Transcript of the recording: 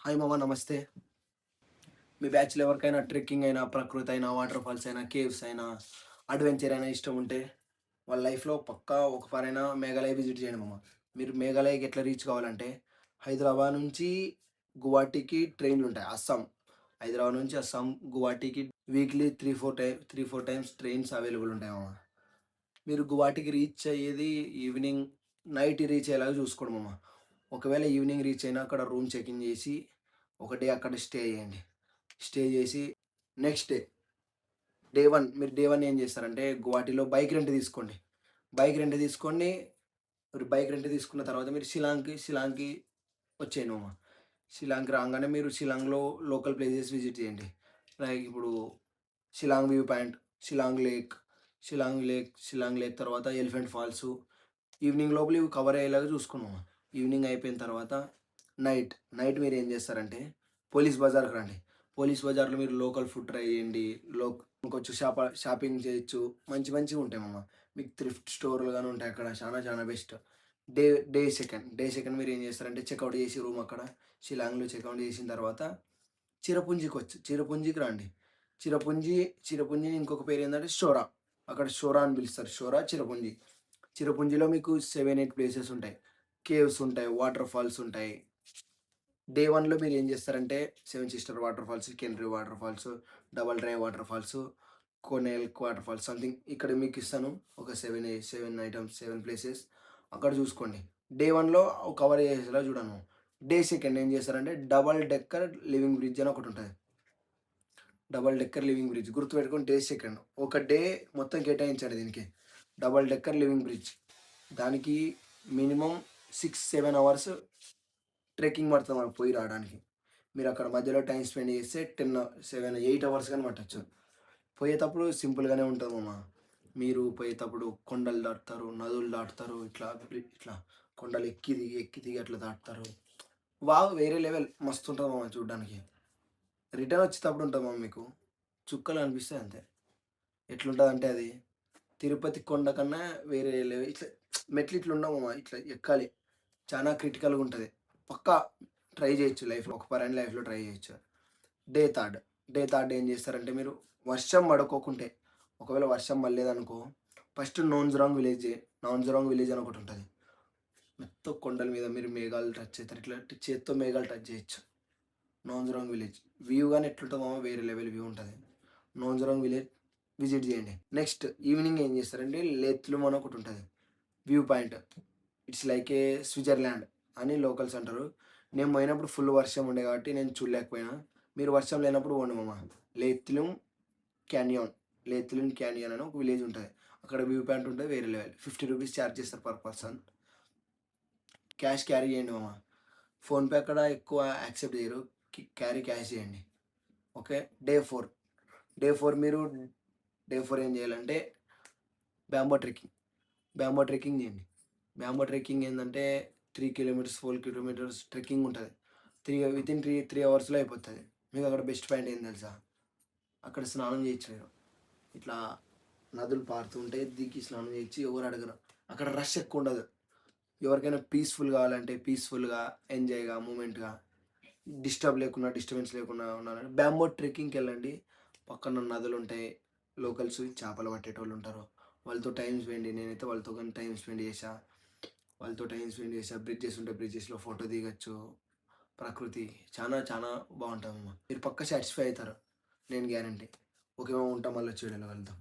Hi మామ నమస్తే. మీ బ్యాచ్‌లో ఎవరికైనా ట్రెక్కింగ్ అయినా, ప్రకృతి అయినా, వాటర్ ఫాల్స్ అయినా, కేవ్స్ అయినా, అడ్వెంచర్ అయినా ఇష్టం ఉంటే, వాళ్ళ లైఫ్‌లో పక్కా ఒకసారైనా మేఘాలయ విజిట్ చేయండి మామ. మీరు మేఘాలయకి ఎట్లా రీచ్ కావాలంటే, హైదరాబాద్ నుంచి గువాహటికి ట్రైన్‌లుంటాయి. అస్సాం. హైదరాబాద్ నుంచి అస్సాం, గువాహటికి వీక్లీ 3, 4 టైమ్స్ ట్రైన్స్ అవైలబుల్ ఉంటాయి మామ. మీరు గువాహటికి రీచ్ అయ్యేది ఈవినింగ్, నైట్ రీచ్ అయ్యేలాగా చూసుకోండి మామ. ఒకవేళ ఈవినింగ్ రీచ్ అయినా అక్కడ రూమ్ చెక్ ఇన్ చేసి, ఒక డే అక్కడ స్టే చేయండి. స్టే చేసి నెక్స్ట్ డే 1 ఏం చేస్తారంటే గువాహటిలో బైక్ రెంట్ తీసుకోండి. బైక్ రెంట్ తీసుకోండి. మీరు బైక్ రెంట్ తీసుకున్న తర్వాత మీరు షిలాంగ్‌కి వచ్చేయండి మామ. షిలాంగ్‌కి రాంగానే మీరు షిలాంగ్‌లో లోకల్ ప్లేసెస్ విజిట్ చేయండి. లైక్ ఇప్పుడు Shillong view point, Shillong lake, Shillong lake తర్వాత ఎలిఫెంట్ ఫాల్సు. ఈవినింగ్ లోపల ఇవి కవర్ అయ్యేలాగా చూసుకోండి మామ. ఈవినింగ్ అయిపోయిన తర్వాత నైట్ మీరేం చేస్తారంటే పోలీస్ బజార్‌కి రండి. పోలీస్ బజార్‌లో మీరు లోకల్ ఫుడ్ ట్రై చేయండి. ఇంకొంచెం షాపింగ్ చేయొచ్చు. మంచిగుంటాయి మామ. మీకు థ్రిఫ్ట్ స్టోర్‌లు గాని ఉంటాయి అక్కడ. చాలా బెస్ట్. డే డే సెకండ్ మీరేం చేస్తారంటే చెకౌట్ చేసి రూమ్ అక్కడ షిలాంగ్‌లో చెకౌట్ చేసిన తర్వాత చిరపుంజికి రండి. చిరపుంజి చిరపుంజిని ఇంకొక పేరేందంటే షోరా. అక్కడ షోరా అని పిలుస్తారు. షోరా, చిరపుంజి. చిరపుంజిలో మీకు 7, 8 ప్లేసెస్ ఉంటాయి. కేవ్స్ ఉంటాయి, వాటర్ ఫాల్స్ ఉంటాయి. డే 1లో మీరేం జేస్తారంటే, సెవెన్ సిస్టర్ వాటర్ ఫాల్స్, కెనరీ water falls, double drive water falls, కోనేల్క్ వాటర్ ఫాల్స్ సంథింగ్ ఇక్కడ మీకిస్తాను. ఒక 7 ఐటెమ్స్, 7 ప్లేసెస్ అక్కడ జూసుకోండి. డే 1లో కవర్ చేసేలా చూడను. డే సెకండ్ ఏం చేస్తారంటే, డబల్ డెక్కర్ లివింగ్ బ్రిడ్జ్ అని ఒకటుంటది. డబల్ డెక్కర్ లివింగ్ బ్రిడ్జ్ గుర్తుపెట్టుకొని డే సెకండ్. ఒక డే మొత్తం కేటాయించండి దీనికి. Double decker living bridge. దానికి మినిమమ్ 6, 7 అవర్స్ ట్రెక్కింగ్ పడతది మనకు పోయి రావడానికి. మీరక్కడ మధ్యలో టైమ్ స్పెండ్ చేస్తే 8 అవర్స్ గాని పట్టొచ్చు. పోయేతప్పుడు సింపుల్‌గానే ఉంటది మామ. మీరు పోయేతప్పుడు కొండలు దాటుతారు, నదులు దాటుతారు. ఇట్లా కొండలు ఎక్కి దిగి అట్లా దాటుతారు. వావ్! వేరే లెవెల్ మస్తుంటది మామ చూడ్డానికి. రిటర్న్ వచ్చేటప్పుడు ఉంటది మామ మీకు. చుక్కలు కనిపిస్తాయి అంతే. ఎట్లుంటదంటే అది తిరుపతి కొండ కన్నా వేరే లెవెల్. మెట్లు ఇట్లుండవు మామ. ఇట్లా ఎక్కాలి. చానా క్రిటికల్‌గా ఉంటది. పక్కా ట్రై చేయొచ్చు లైఫ్‌లో. ఒకసారైనా లైఫ్‌లో ట్రై చేయొచ్చు. Day third. ఏం చేస్తారంటే మీరు వర్షం పడుకోకుంటే, ఒకవేళ వర్షం పడలేదనుకో, ఫస్ట్ నోన్జురాంగ్ విలేజ్ అని ఒకటుంటది. మొత్తం కొండల మీద మీరు మేఘాలు టచ్ చేస్తారు. ఇట్లా చేత్తో మేఘాలు టచ్ చేయొచ్చు. నోన్జురాంగ్ విలేజ్. వ్యూ గాని ఎట్లుంటదో మామ వేరే లెవెల్ వ్యూ ఉంటది. నోన్జురాంగ్ విలేజ్ విజిట్ చేయండి. నెక్స్ట్ ఈవినింగ్ ఏం చేస్తారంటే లేత్లుమ్ అని ఒకటుంటది. View point. It's like A Switzerland అని లోకల్స్ అంటారు. నేను పోయినప్పుడు ఫుల్ వర్షం ఉండే కాబట్టి నేను చూడలేకపోయినా. మీరు వర్షం లేనప్పుడు పోండి మామ. లేత్లుమ్ క్యానియాన్. లేత్లుమ్ క్యానియాన్ అని ఒక విలేజ్ ఉంటది. అక్కడ వ్యూ పాయింట్ ఉంటది వేరే లెవెల్. ₹50 చార్జ్ చేస్తారు పర్ పర్సన్. క్యాష్ క్యారీ చేయండి మామ. ఫోన్‌పే అక్కడ ఎక్కువ యాక్సెప్ట్ చేయరు. క్యారీ క్యాష్ చేయండి. ఓకే. డే 4. డే 4 మీరు డే 4 ఏం చేయాలంటే బ్యాంబో ట్రెక్కింగ్. బ్యాంబో ట్రెక్కింగ్ చేయండి. బ్యాంబో ట్రెక్కింగ్ ఏందంటే 3 కిలోమీటర్స్, 4 కిలోమీటర్స్ ట్రెక్కింగ్ ఉంటది. వితిన్ 3 అవర్స్‌లో అయిపోతది. మీకు అక్కడ బెస్ట్ పాయింట్ ఏంది తెలుసా? అక్కడ స్నానం చేయొచ్చు మీరు. ఇట్లా నదులు పారుతూ ఉంటే దిగి స్నానం చేయొచ్చు. ఎవరు అడగరు. అక్కడ రష్ ఎక్కువ ఉండదు. ఎవరికైనా పీస్‌ఫుల్ కావాలంటే పీస్‌ఫుల్‌గా, ఎంజాయ్‌గా, మూమెంట్‌గా, డిస్టర్బెన్స్ లేకుండా ఉండాలంటే బ్యాంబో ట్రెక్కింగ్‌కెళ్ళండి. పక్కన నదులుంటాయి. లోకల్స్ చేపలు పట్టేటోళ్ళుంటారు. వాళ్ళతో టైమ్ స్పెండ్ నేనైతే వాళ్ళతో గాని టైమ్ స్పెండ్ చేశా. బ్రిడ్జెస్ ఉంటే బ్రిడ్జెస్‌లో ఫోటో దిగొచ్చు. ప్రకృతి చానా బావుంటదమ్మా. మీరు పక్కా సాటిస్ఫై అయితారు. నేను గ్యారంటీ. ఓకే మామ ఉంటా. మళ్ళొచ్చి వీడియోలో కలుద్దాం.